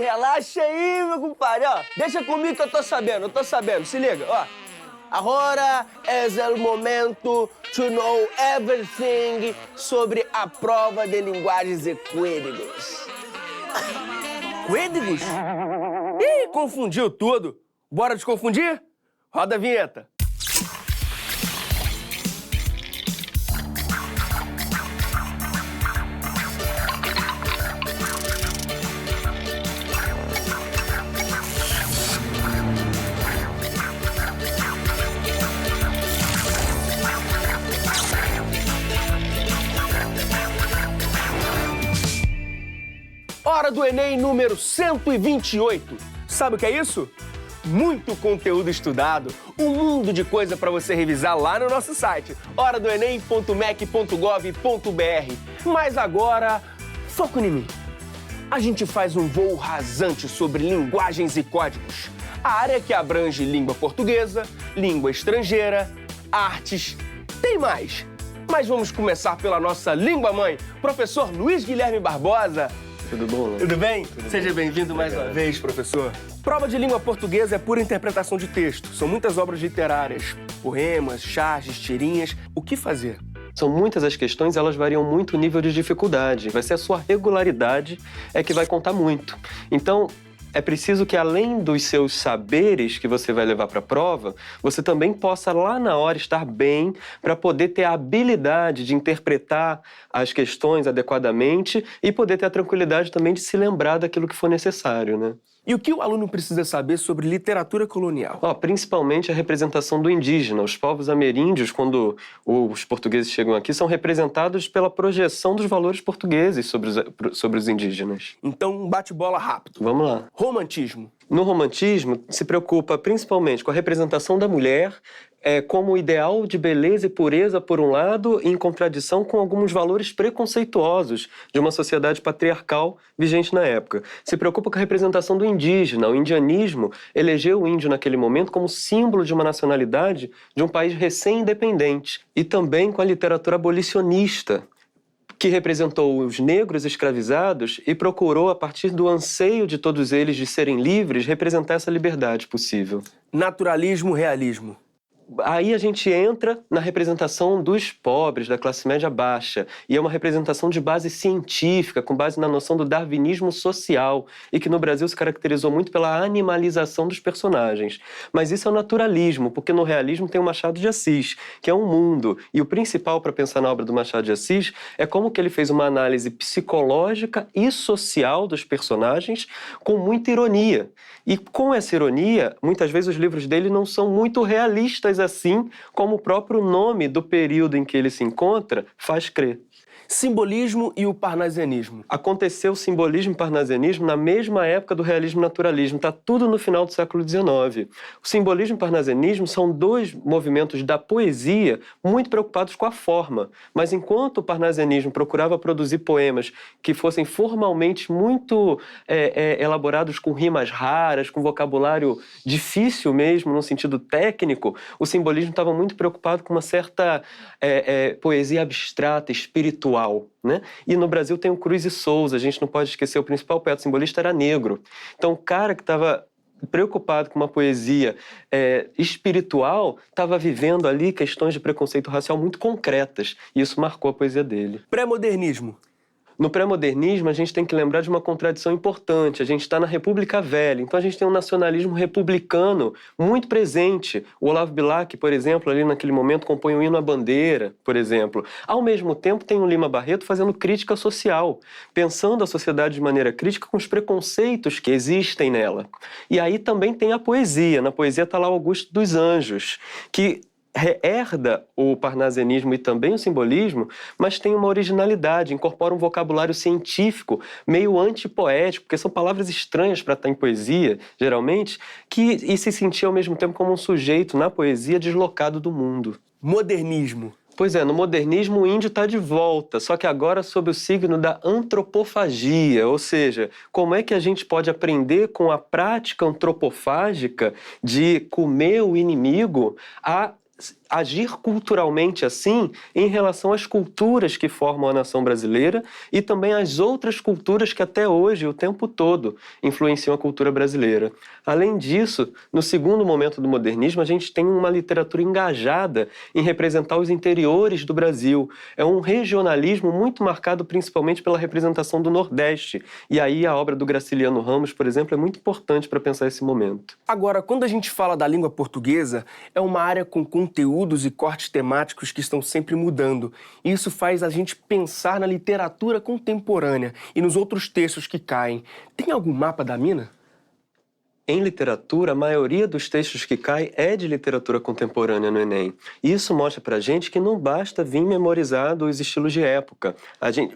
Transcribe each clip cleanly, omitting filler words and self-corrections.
relaxa aí, meu compadre, ó. Deixa comigo que eu tô sabendo, se liga, ó. Agora é o momento to know everything sobre a prova de linguagens e códigos. Códigos? Ih, confundiu tudo. Bora desconfundir? Roda a vinheta. Hora do Enem número 128. Sabe o que é isso? Muito conteúdo estudado, um mundo de coisa para você revisar lá no nosso site, horadoenem.mec.gov.br. Mas agora, foco em mim. A gente faz um voo rasante sobre linguagens e códigos. A área que abrange língua portuguesa, língua estrangeira, artes, tem mais. Mas vamos começar pela nossa língua-mãe, professor Luiz Guilherme Barbosa. Tudo bom, Léo? Tudo bem? Tudo Seja bom. bem-vindo mais uma vez, professor. Prova de língua portuguesa é pura interpretação de texto. São muitas obras literárias, poemas, charges, tirinhas. O que fazer? São muitas as questões, elas variam muito o nível de dificuldade. Vai ser a sua regularidade é que vai contar muito. Então, é preciso que, além dos seus saberes que você vai levar para a prova, você também possa, lá na hora, estar bem para poder ter a habilidade de interpretar as questões adequadamente e poder ter a tranquilidade também de se lembrar daquilo que for necessário, né? E o que o aluno precisa saber sobre literatura colonial? Principalmente a representação do indígena. Os povos ameríndios, quando os portugueses chegam aqui, são representados pela projeção dos valores portugueses sobre os indígenas. Então, um bate-bola rápido. Vamos lá. Romantismo. No romantismo, se preocupa principalmente com a representação da mulher como ideal de beleza e pureza, por um lado, em contradição com alguns valores preconceituosos de uma sociedade patriarcal vigente na época. Se preocupa com a representação do indígena. O indianismo elegeu o índio naquele momento como símbolo de uma nacionalidade de um país recém-independente. E também com a literatura abolicionista, que representou os negros escravizados e procurou, a partir do anseio de todos eles de serem livres, representar essa liberdade possível. Naturalismo, realismo. Aí a gente entra na representação dos pobres, da classe média baixa, e é uma representação de base científica, com base na noção do darwinismo social, e que no Brasil se caracterizou muito pela animalização dos personagens. Mas isso é o naturalismo, porque no realismo tem o Machado de Assis, que é um mundo, e o principal para pensar na obra do Machado de Assis é como que ele fez uma análise psicológica e social dos personagens com muita ironia. E com essa ironia, muitas vezes os livros dele não são muito realistas assim como o próprio nome do período em que ele se encontra faz crer. Simbolismo e o parnasianismo. Aconteceu o simbolismo e o parnasianismo na mesma época do realismo e naturalismo. Está tudo no final do século XIX. O simbolismo e o parnasianismo são dois movimentos da poesia muito preocupados com a forma. Mas enquanto o parnasianismo procurava produzir poemas que fossem formalmente muito elaborados com rimas raras, com vocabulário difícil mesmo, no sentido técnico, o simbolismo estava muito preocupado com uma certa poesia abstrata, espiritual. Né? E no Brasil tem o Cruz e Souza, a gente não pode esquecer, o principal poeta simbolista era negro. Então o cara que estava preocupado com uma poesia espiritual estava vivendo ali questões de preconceito racial muito concretas, e isso marcou a poesia dele. Pré-modernismo. No pré-modernismo, a gente tem que lembrar de uma contradição importante. A gente está na República Velha, então a gente tem um nacionalismo republicano muito presente. O Olavo Bilac, por exemplo, ali naquele momento compõe o hino à bandeira, por exemplo. Ao mesmo tempo, tem o Lima Barreto fazendo crítica social, pensando a sociedade de maneira crítica com os preconceitos que existem nela. E aí também tem a poesia. Na poesia está lá Augusto dos Anjos, que herda o parnasianismo e também o simbolismo, mas tem uma originalidade, incorpora um vocabulário científico meio antipoético, porque são palavras estranhas para estar em poesia, geralmente, e se sentia ao mesmo tempo como um sujeito na poesia deslocado do mundo. Modernismo. Pois é, no modernismo o índio está de volta, só que agora sob o signo da antropofagia, ou seja, como é que a gente pode aprender com a prática antropofágica de comer o inimigo a agir culturalmente assim em relação às culturas que formam a nação brasileira e também às outras culturas que até hoje, o tempo todo, influenciam a cultura brasileira. Além disso, no segundo momento do modernismo, a gente tem uma literatura engajada em representar os interiores do Brasil. É um regionalismo muito marcado principalmente pela representação do Nordeste. E aí a obra do Graciliano Ramos, por exemplo, é muito importante para pensar esse momento. Agora, quando a gente fala da língua portuguesa, é uma área com conteúdos e cortes temáticos que estão sempre mudando. E isso faz a gente pensar na literatura contemporânea e nos outros textos que caem. Tem algum mapa da mina? Em literatura, a maioria dos textos que cai é de literatura contemporânea no Enem. E isso mostra pra gente que não basta vir memorizar os estilos de época.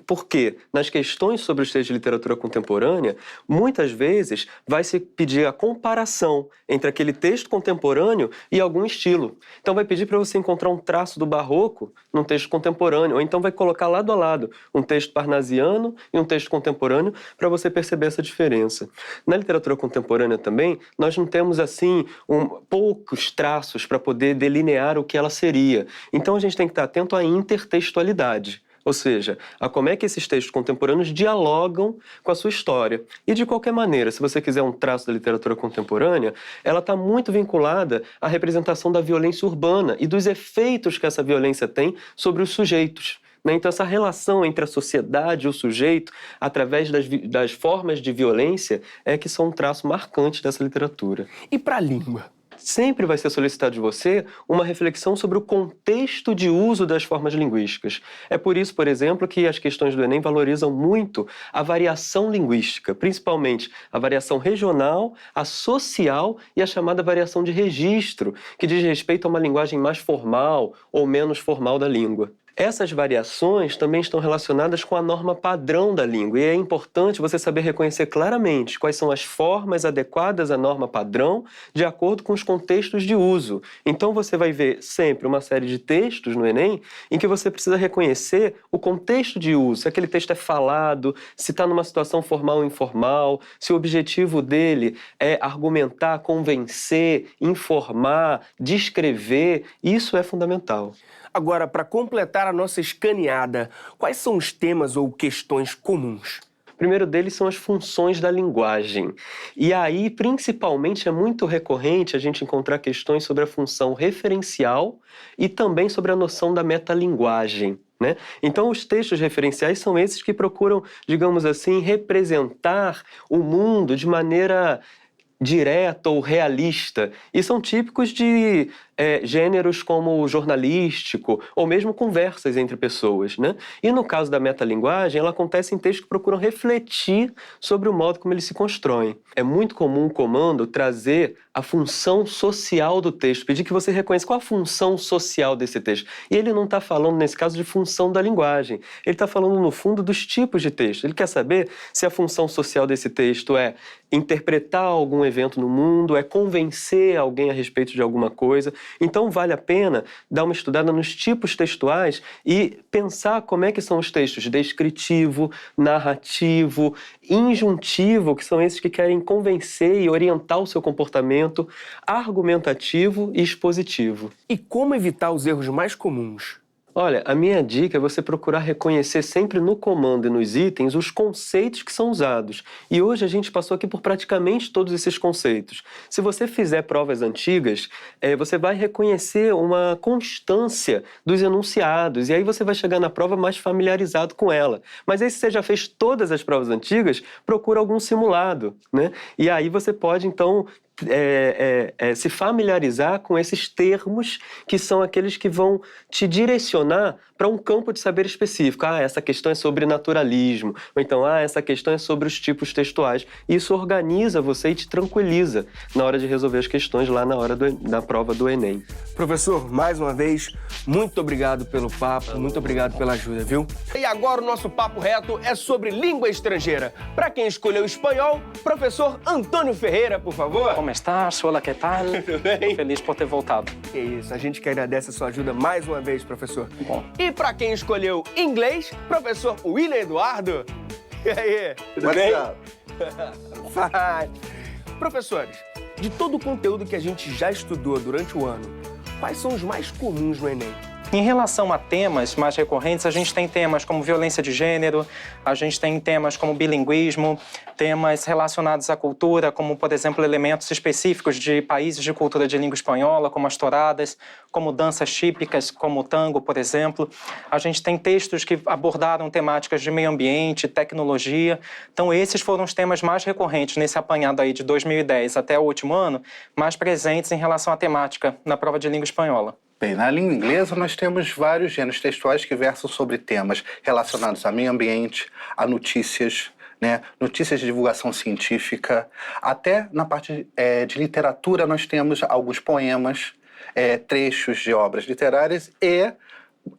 Por quê? Nas questões sobre os textos de literatura contemporânea, muitas vezes vai se pedir a comparação entre aquele texto contemporâneo e algum estilo. Então vai pedir para você encontrar um traço do barroco num texto contemporâneo, ou então vai colocar lado a lado um texto parnasiano e um texto contemporâneo para você perceber essa diferença. Na literatura contemporânea também, nós não temos, assim, poucos traços para poder delinear o que ela seria. Então, a gente tem que estar atento à intertextualidade, ou seja, a como é que esses textos contemporâneos dialogam com a sua história. E, de qualquer maneira, se você quiser um traço da literatura contemporânea, ela está muito vinculada à representação da violência urbana e dos efeitos que essa violência tem sobre os sujeitos. Então, essa relação entre a sociedade e o sujeito, através das formas de violência, é que são um traço marcante dessa literatura. E para a língua? Sempre vai ser solicitado de você uma reflexão sobre o contexto de uso das formas linguísticas. É por isso, por exemplo, que as questões do Enem valorizam muito a variação linguística, principalmente a variação regional, a social e a chamada variação de registro, que diz respeito a uma linguagem mais formal ou menos formal da língua. Essas variações também estão relacionadas com a norma padrão da língua e é importante você saber reconhecer claramente quais são as formas adequadas à norma padrão de acordo com os contextos de uso. Então você vai ver sempre uma série de textos no Enem em que você precisa reconhecer o contexto de uso, se aquele texto é falado, se está numa situação formal ou informal, se o objetivo dele é argumentar, convencer, informar, descrever, isso é fundamental. Agora, para completar a nossa escaneada, quais são os temas ou questões comuns? O primeiro deles são as funções da linguagem. E aí, principalmente, é muito recorrente a gente encontrar questões sobre a função referencial e também sobre a noção da metalinguagem. Então, os textos referenciais são esses que procuram, digamos assim, representar o mundo de maneira direta ou realista, e são típicos de gêneros como o jornalístico ou mesmo conversas entre pessoas. E no caso da metalinguagem, ela acontece em textos que procuram refletir sobre o modo como eles se constroem. É muito comum o comando trazer a função social do texto, pedir que você reconheça qual a função social desse texto. E ele não está falando, nesse caso, de função da linguagem. Ele está falando, no fundo, dos tipos de texto. Ele quer saber se a função social desse texto é interpretar algum evento no mundo, é convencer alguém a respeito de alguma coisa. Então, vale a pena dar uma estudada nos tipos textuais e pensar como é que são os textos descritivo, narrativo, injuntivo, que são esses que querem convencer e orientar o seu comportamento, argumentativo e expositivo. E como evitar os erros mais comuns? Olha, a minha dica é você procurar reconhecer sempre no comando e nos itens os conceitos que são usados. E hoje a gente passou aqui por praticamente todos esses conceitos. Se você fizer provas antigas, você vai reconhecer uma constância dos enunciados. E aí você vai chegar na prova mais familiarizado com ela. Mas aí, se você já fez todas as provas antigas, procura algum simulado, E aí você pode, então, se familiarizar com esses termos que são aqueles que vão te direcionar para um campo de saber específico. Essa questão é sobre naturalismo, ou então, essa questão é sobre os tipos textuais. Isso organiza você e te tranquiliza na hora de resolver as questões lá na hora da prova do Enem. Professor, mais uma vez, muito obrigado pelo papo, muito obrigado pela ajuda, viu? E agora o nosso papo reto é sobre língua estrangeira. Para quem escolheu espanhol, professor Antônio Ferreira, por favor. Como estás? Olá, que tal? Tudo bem? Feliz por ter voltado. Que isso, a gente que agradece a sua ajuda mais uma vez, professor. Bom. E para quem escolheu inglês, professor William Eduardo. E aí, tudo What's bem? up? Fine. Professores, de todo o conteúdo que a gente já estudou durante o ano, quais são os mais comuns no Enem? Em relação a temas mais recorrentes, a gente tem temas como violência de gênero, a gente tem temas como bilinguismo, temas relacionados à cultura, como, por exemplo, elementos específicos de países de cultura de língua espanhola, como as touradas, como danças típicas, como o tango, por exemplo. A gente tem textos que abordaram temáticas de meio ambiente, tecnologia. Então, esses foram os temas mais recorrentes nesse apanhado aí de 2010 até o último ano, mais presentes em relação à temática na prova de língua espanhola. Bem, na língua inglesa nós temos vários gêneros textuais que versam sobre temas relacionados a meio ambiente, a notícias, né? Notícias de divulgação científica. Até na parte de literatura nós temos alguns poemas, trechos de obras literárias e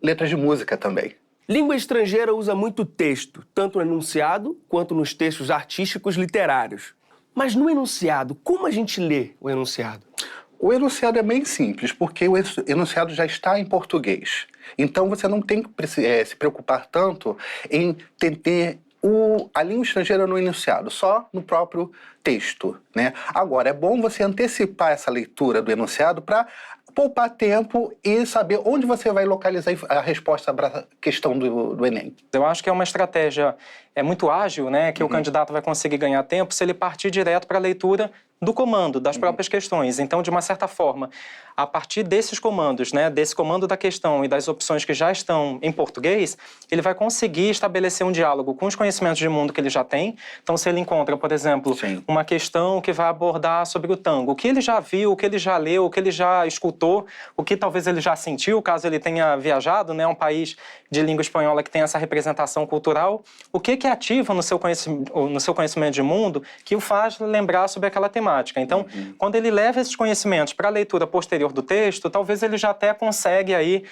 letras de música também. Língua estrangeira usa muito texto, tanto no enunciado quanto nos textos artísticos literários. Mas no enunciado, como a gente lê o enunciado? O enunciado é bem simples, porque o enunciado já está em português. Então, você não tem que se preocupar tanto em ter a língua estrangeira no enunciado, só no próprio texto, né? Agora, é bom você antecipar essa leitura do enunciado para poupar tempo e saber onde você vai localizar a resposta para a questão do Enem. Eu acho que é uma estratégia muito ágil, né, que o candidato vai conseguir ganhar tempo se ele partir direto para a leitura do comando, das próprias questões. Então, de uma certa forma, a partir desses comandos, né, desse comando da questão e das opções que já estão em português, ele vai conseguir estabelecer um diálogo com os conhecimentos de mundo que ele já tem. Então, se ele encontra, por exemplo, uma questão que vai abordar sobre o tango, o que ele já viu, o que ele já leu, o que ele já escutou, o que talvez ele já sentiu, caso ele tenha viajado, né, um país de língua espanhola que tem essa representação cultural, o que ativa no seu conhecimento de mundo que o faz lembrar sobre aquela temática. Então, quando ele leva esses conhecimentos para a leitura posterior do texto, talvez ele já até consegue aí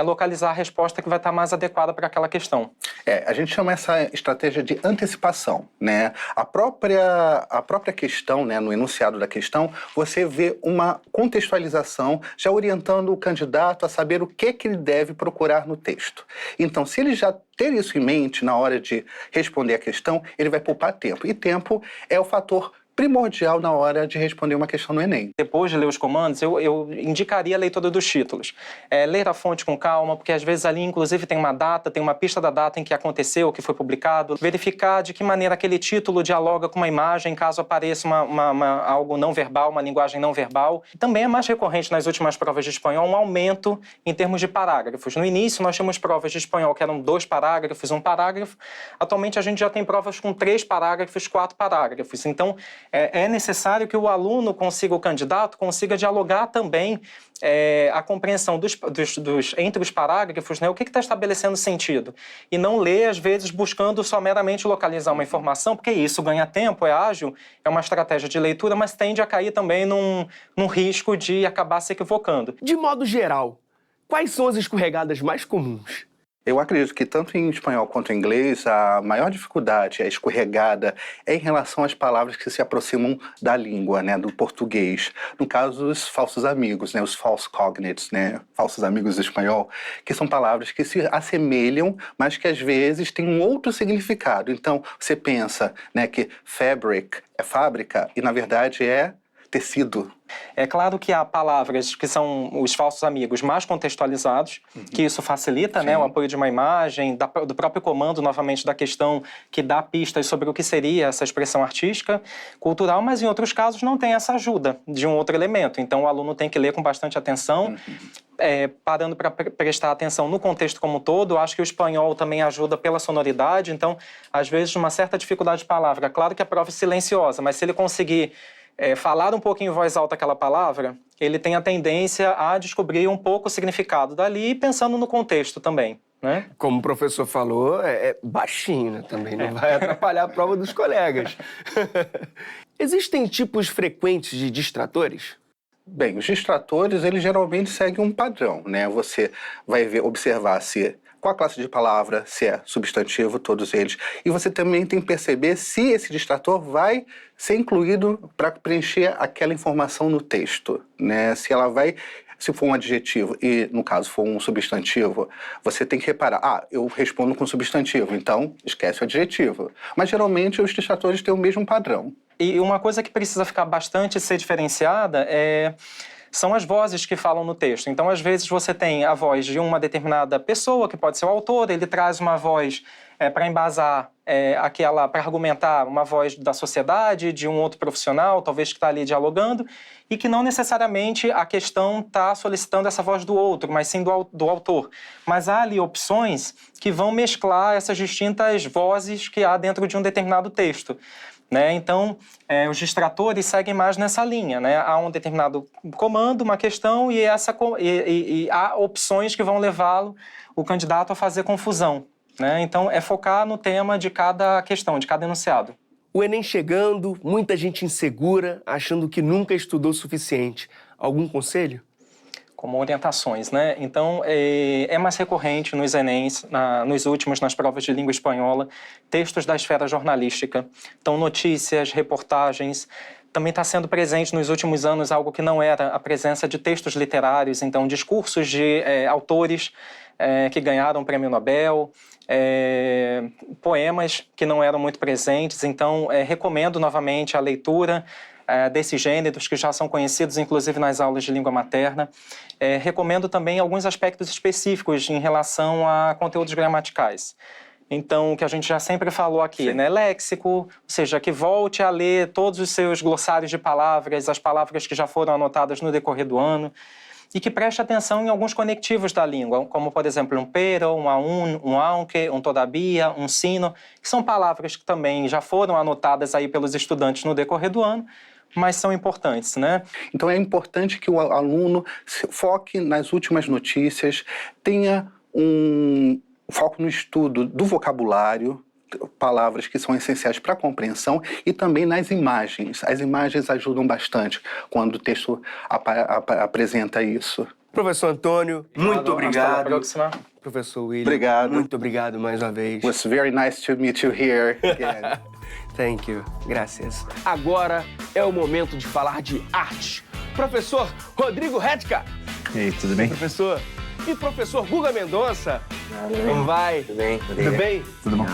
localizar a resposta que vai estar mais adequada para aquela questão. A gente chama essa estratégia de antecipação, né? A própria questão, né, no enunciado da questão, você vê uma contextualização já orientando o candidato a saber o que ele deve procurar no texto. Então, se ele já ter isso em mente na hora de responder a questão, ele vai poupar tempo. E tempo é o fator primordial na hora de responder uma questão no Enem. Depois de ler os comandos, eu indicaria a leitura dos títulos. Ler a fonte com calma, porque às vezes ali, inclusive, tem uma data, tem uma pista da data em que aconteceu, que foi publicado. Verificar de que maneira aquele título dialoga com uma imagem, caso apareça algo não verbal, uma linguagem não verbal. Também é mais recorrente nas últimas provas de espanhol um aumento em termos de parágrafos. No início, nós tínhamos provas de espanhol que eram 2 parágrafos, 1 parágrafo. Atualmente, a gente já tem provas com 3 parágrafos, 4 parágrafos. Então, é necessário que o aluno consiga, o candidato, consiga dialogar também a compreensão entre os parágrafos, né, o que está estabelecendo sentido. E não ler, às vezes, buscando só meramente localizar uma informação, porque isso ganha tempo, é ágil, é uma estratégia de leitura, mas tende a cair também num risco de acabar se equivocando. De modo geral, quais são as escorregadas mais comuns? Eu acredito que tanto em espanhol quanto em inglês, a maior dificuldade, a escorregada, é em relação às palavras que se aproximam da língua, né, do português. No caso, os falsos amigos, né, os false cognates, né, falsos amigos do espanhol, que são palavras que se assemelham, mas que às vezes têm um outro significado. Então, você pensa, né, que fabric é fábrica e, na verdade, é tecido. É claro que há palavras que são os falsos amigos mais contextualizados, que isso facilita, né, o apoio de uma imagem, do próprio comando, novamente, da questão que dá pistas sobre o que seria essa expressão artística, cultural, mas em outros casos não tem essa ajuda de um outro elemento. Então o aluno tem que ler com bastante atenção, parando para prestar atenção no contexto como um todo. Acho que o espanhol também ajuda pela sonoridade, então às vezes uma certa dificuldade de palavra. Claro que a prova é silenciosa, mas se ele conseguir falar um pouquinho em voz alta aquela palavra, ele tem a tendência a descobrir um pouco o significado dali, pensando no contexto também, né? Como o professor falou, é baixinho, né? Também não vai atrapalhar a prova dos colegas. Existem tipos frequentes de distratores? Bem, os distratores, eles geralmente seguem um padrão, né? Você vai observar qual a classe de palavra, se é substantivo, todos eles. E você também tem que perceber se esse distrator vai ser incluído para preencher aquela informação no texto, né? Se for um adjetivo e, no caso, for um substantivo, você tem que reparar, eu respondo com substantivo, então esquece o adjetivo. Mas, geralmente, os distratores têm o mesmo padrão. E uma coisa que precisa ficar bastante ser diferenciada é são as vozes que falam no texto. Então, às vezes, você tem a voz de uma determinada pessoa, que pode ser o autor, ele traz uma voz para embasar para argumentar uma voz da sociedade, de um outro profissional, talvez que está ali dialogando, e que não necessariamente a questão está solicitando essa voz do outro, mas sim do autor. Mas há ali opções que vão mesclar essas distintas vozes que há dentro de um determinado texto. Né? Então, os distratores seguem mais nessa linha. Né? Há um determinado comando, uma questão, e há opções que vão levá-lo, o candidato, a fazer confusão. Né? Então, é focar no tema de cada questão, de cada enunciado. O Enem chegando, muita gente insegura, achando que nunca estudou o suficiente. Algum conselho? Como orientações, né? Então, é mais recorrente nos Enems, nos últimos, nas provas de língua espanhola, textos da esfera jornalística. Então, notícias, reportagens. Também está sendo presente nos últimos anos algo que não era a presença de textos literários, então, discursos de autores que ganharam o Prêmio Nobel, poemas que não eram muito presentes. Então, recomendo novamente a leitura desses gêneros que já são conhecidos, inclusive nas aulas de língua materna. Recomendo também alguns aspectos específicos em relação a conteúdos gramaticais. Então, o que a gente já sempre falou aqui, né? Léxico, ou seja, que volte a ler todos os seus glossários de palavras, as palavras que já foram anotadas no decorrer do ano, e que preste atenção em alguns conectivos da língua, como, por exemplo, um pero, um aún, um aunque, um todavia, um sino, que são palavras que também já foram anotadas aí pelos estudantes no decorrer do ano, mas são importantes, né? Então é importante que o aluno foque nas últimas notícias, tenha um foco no estudo do vocabulário, palavras que são essenciais para a compreensão, e também nas imagens. As imagens ajudam bastante quando o texto apresenta isso. Professor Antônio, muito obrigado. Professor William, obrigado. Muito obrigado mais uma vez. It was very nice to meet you here again. Thank you. Graças. Agora é o momento de falar de arte. Professor Rodrigo Redka. E aí, tudo bem? Professor. E professor Guga Mendonça. Como vai? Tudo bem. Tudo bem? Tudo bom.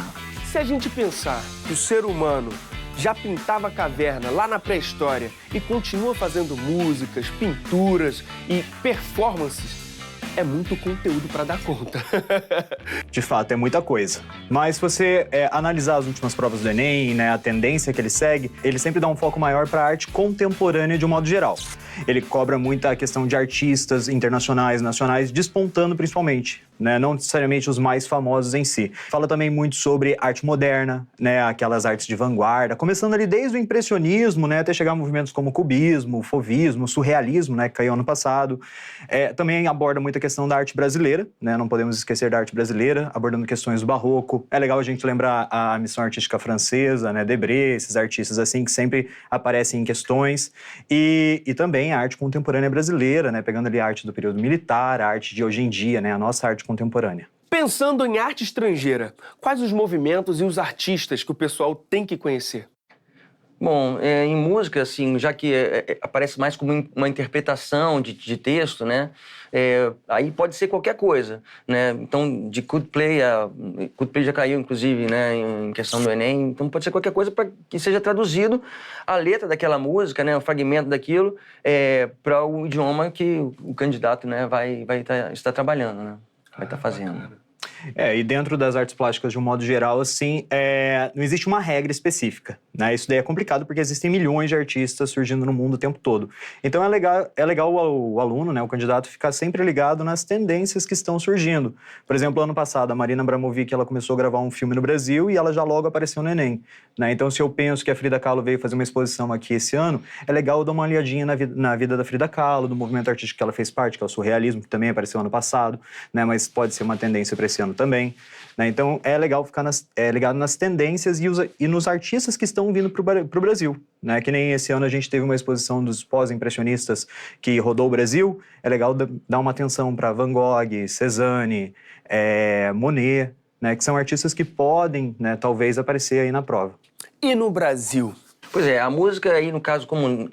Se a gente pensar que o ser humano já pintava caverna lá na pré-história e continua fazendo músicas, pinturas e performances, é muito conteúdo para dar conta. De fato, é muita coisa. Mas se você analisar as últimas provas do Enem, né, a tendência que ele segue, ele sempre dá um foco maior para a arte contemporânea de um modo geral. Ele cobra muito a questão de artistas internacionais, nacionais, despontando principalmente, né, não necessariamente os mais famosos em si. Fala também muito sobre arte moderna, né, aquelas artes de vanguarda, começando ali desde o impressionismo, né, até chegar a movimentos como o cubismo, o fauvismo, o surrealismo, né, que caiu ano passado. Também aborda muito a questão da arte brasileira, né, não podemos esquecer da arte brasileira, abordando questões do barroco. É legal a gente lembrar a missão artística francesa, né, Debré, esses artistas assim que sempre aparecem em questões, e também a arte contemporânea brasileira, né, pegando ali a arte do período militar, a arte de hoje em dia, né, a nossa arte contemporânea. Pensando em arte estrangeira, quais os movimentos e os artistas que o pessoal tem que conhecer? Bom, em música, assim, já que aparece mais como uma interpretação de texto, né? Aí pode ser qualquer coisa, né? Então, de Coldplay já caiu, inclusive, né, em questão do Enem. Então, pode ser qualquer coisa para que seja traduzido a letra daquela música, né, o fragmento daquilo, para o idioma que o candidato, né, vai estar trabalhando, né? Vai estar fazendo. E dentro das artes plásticas, de um modo geral, assim, não existe uma regra específica, né? Isso daí é complicado porque existem milhões de artistas surgindo no mundo o tempo todo. Então é legal o aluno, né, o candidato, ficar sempre ligado nas tendências que estão surgindo. Por exemplo, ano passado, a Marina Abramovic, ela começou a gravar um filme no Brasil e ela já logo apareceu no Enem, né? Então, se eu penso que a Frida Kahlo veio fazer uma exposição aqui esse ano, é legal eu dar uma olhadinha na vida da Frida Kahlo, do movimento artístico que ela fez parte, que é o surrealismo, que também apareceu ano passado, né? Mas pode ser uma tendência para esse ano também, né? Então é legal ficar ligado nas tendências e nos artistas que estão vindo para o Brasil, né? Que nem esse ano a gente teve uma exposição dos pós-impressionistas que rodou o Brasil. É legal dar uma atenção para Van Gogh, Cézanne, Monet, né? Que são artistas que podem, né, talvez aparecer aí na prova. E no Brasil? Pois é, a música aí, no caso, como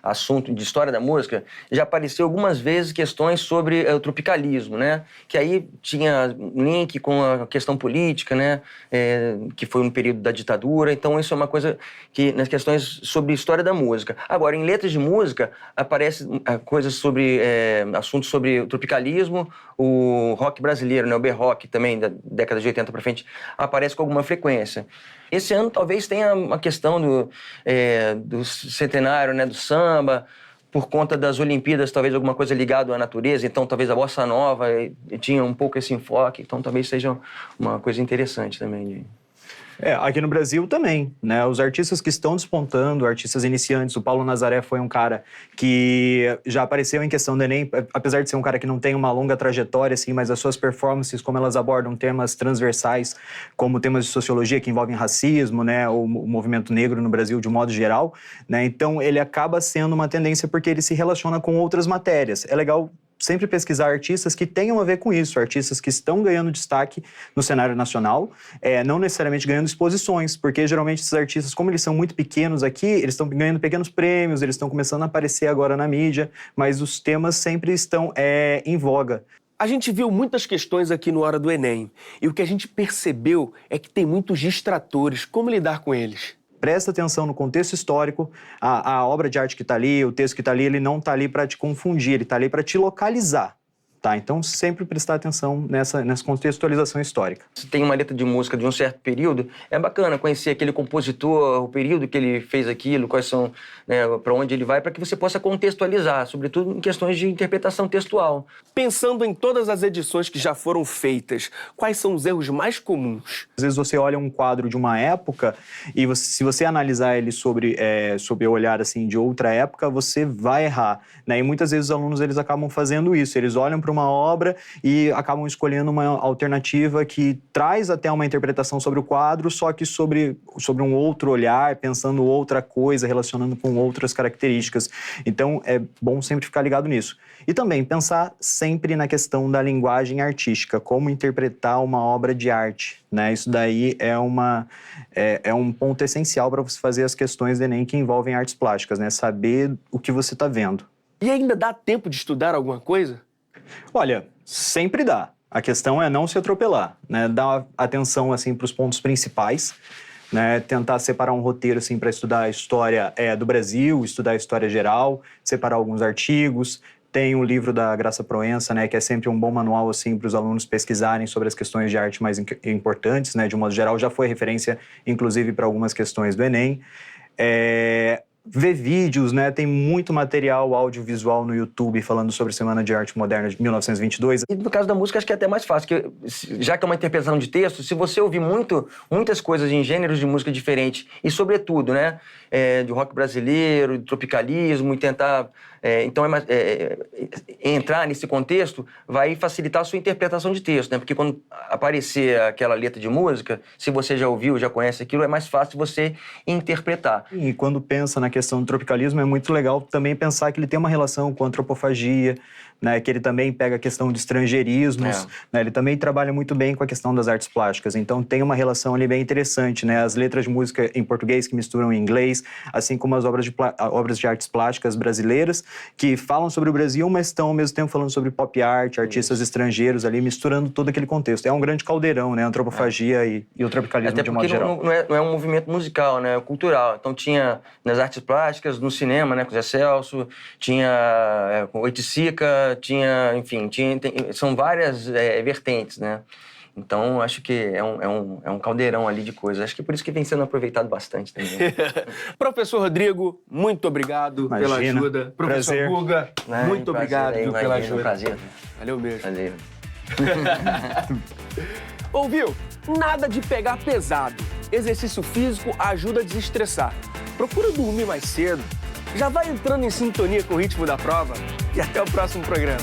assunto de história da música, já apareceu algumas vezes questões sobre o tropicalismo, né? Que aí tinha link com a questão política, né? Que foi um período da ditadura. Então, isso é uma coisa que, nas questões sobre história da música. Agora, em letras de música, aparecem coisas sobre, assuntos sobre o tropicalismo, o rock brasileiro, né? O B-rock também, da década de 80 para frente, aparece com alguma frequência. Esse ano talvez tenha uma questão do centenário, né, do samba, por conta das Olimpíadas, talvez alguma coisa ligada à natureza, então talvez a bossa nova tinha um pouco esse enfoque, então talvez seja uma coisa interessante também. Aqui no Brasil também, né? Os artistas que estão despontando, artistas iniciantes, o Paulo Nazaré foi um cara que já apareceu em questão do Enem, apesar de ser um cara que não tem uma longa trajetória, assim, mas as suas performances, como elas abordam temas transversais, como temas de sociologia que envolvem racismo, né? O movimento negro no Brasil de um modo geral, né? Então ele acaba sendo uma tendência porque ele se relaciona com outras matérias. É legal sempre pesquisar artistas que tenham a ver com isso, artistas que estão ganhando destaque no cenário nacional, não necessariamente ganhando exposições, porque geralmente esses artistas, como eles são muito pequenos aqui, eles estão ganhando pequenos prêmios, eles estão começando a aparecer agora na mídia, mas os temas sempre estão em voga. A gente viu muitas questões aqui no Hora do Enem, e o que a gente percebeu é que tem muitos distratores. Como lidar com eles? Presta atenção no contexto histórico, a obra de arte que está ali, o texto que está ali, ele não está ali para te confundir, ele está ali para te localizar, tá? Então, sempre prestar atenção nessa contextualização histórica. Se tem uma letra de música de um certo período, é bacana conhecer aquele compositor, o período que ele fez aquilo, quais são, né, para onde ele vai, para que você possa contextualizar, sobretudo em questões de interpretação textual. Pensando em todas as edições que já foram feitas, quais são os erros mais comuns? Às vezes você olha um quadro de uma época e se você analisar ele sob o olhar assim, de outra época, você vai errar, né? E muitas vezes os alunos eles acabam fazendo isso, eles olham para uma obra e acabam escolhendo uma alternativa que traz até uma interpretação sobre o quadro, só que sobre um outro olhar, pensando outra coisa, relacionando com outras características. Então, é bom sempre ficar ligado nisso. E também pensar sempre na questão da linguagem artística, como interpretar uma obra de arte, né? Isso daí é um ponto essencial para você fazer as questões do Enem que envolvem artes plásticas, né? Saber o que você está vendo. E ainda dá tempo de estudar alguma coisa? Olha, sempre dá. A questão é não se atropelar, né? Dar atenção assim para os pontos principais, né? Tentar separar um roteiro assim para estudar a história do Brasil, estudar a história geral, separar alguns artigos. Tem o livro da Graça Proença, né, que é sempre um bom manual assim para os alunos pesquisarem sobre as questões de arte mais importantes, né, de um modo geral. Já foi referência, inclusive, para algumas questões do Enem. Ver vídeos, né? Tem muito material audiovisual no YouTube falando sobre a Semana de Arte Moderna de 1922. E no caso da música, acho que é até mais fácil, porque já que é uma interpretação de texto, se você ouvir muitas coisas em gêneros de música diferentes, e sobretudo, né, de rock brasileiro, de tropicalismo, e tentar entrar nesse contexto, vai facilitar a sua interpretação de texto, né? Porque quando aparecer aquela letra de música, se você já ouviu, já conhece aquilo, é mais fácil você interpretar. E quando pensa na questão do tropicalismo, é muito legal também pensar que ele tem uma relação com a antropofagia, né, que ele também pega a questão de estrangeirismos, né, ele também trabalha muito bem com a questão das artes plásticas, então tem uma relação ali bem interessante, né, as letras de música em português que misturam em inglês, assim como as obras de artes plásticas brasileiras, que falam sobre o Brasil, mas estão ao mesmo tempo falando sobre pop art, artistas estrangeiros ali, misturando todo aquele contexto. É um grande caldeirão, né, a antropofagia e o tropicalismo de modo geral. Até porque não é um movimento musical, né, é cultural, então tinha nas artes plásticas, no cinema, né, com Zé Celso, tinha com Oiticica, são várias vertentes, né? Então, acho que é um caldeirão ali de coisas. Acho que por isso que vem sendo aproveitado bastante também. Professor Rodrigo, muito obrigado pela ajuda. Professor Guga, muito obrigado pela ajuda. Prazer. Valeu mesmo. Valeu. Ouviu? Nada de pegar pesado. Exercício físico ajuda a desestressar. Procura dormir mais cedo. Já vai entrando em sintonia com o ritmo da prova. E até o próximo programa.